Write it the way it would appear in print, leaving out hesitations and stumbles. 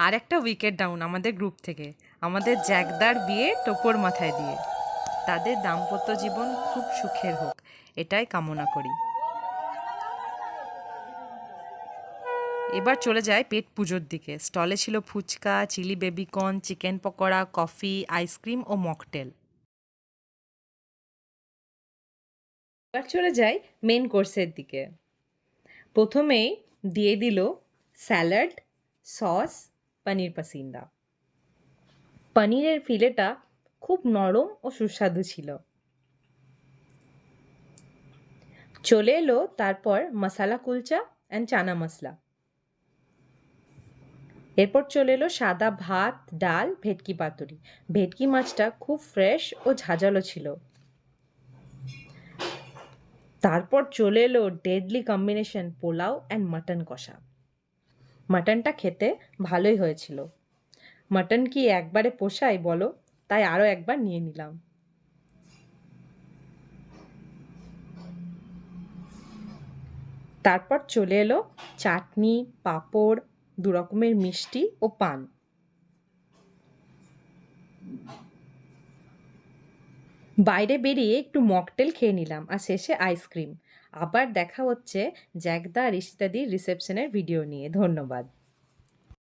আর একটা wicket down আমাদের group থেকে, আমাদের জ্যাকদার বিয়ে টোপর মাথায় দিয়ে। তাদের দাম্পত্য জীবন খুব সুখের হোক, এটাই কামনা করি। এবার চলে যায় পেট পুজোর দিকে। স্টলে ছিল phuchka, chilli baby corn, chicken pakora, coffee, ice cream ও মকটেল। এবার চলে যাই মেন কোর্সের দিকে। প্রথমেই দিয়ে দিল স্যালাড, সস, পনির পাসিন্দা। পনিরের ফিলেটা খুব নরম ও সুস্বাদু ছিল। চলে এলো তারপর মশালা কুলচা অ্যান্ড চানা মশলা। এরপর চলে এলো সাদা ভাত, ডাল, ভেটকি পাতুরি। ভেটকি মাছটা খুব ফ্রেশ ও ঝাঁঝালো ছিল। তারপর চলে এলো deadly combination pulao and mutton কষা। মাটনটা খেতে ভালোই হয়েছিল। মাটন কি একবারে পোষায় বলো? তাই আরও একবার নিয়ে নিলাম। তারপর চলে এলো চাটনি, পাঁপড়, দু রকমের মিষ্টি ও পান। বাইরে বেরিয়ে একটু মকটেল খেয়ে নিলাম আর শেষে আইসক্রিম। আবার দেখা হচ্ছে জ্যাকদা আর রিশিতাদির রিসেপশনের ভিডিও নিয়ে। ধন্যবাদ।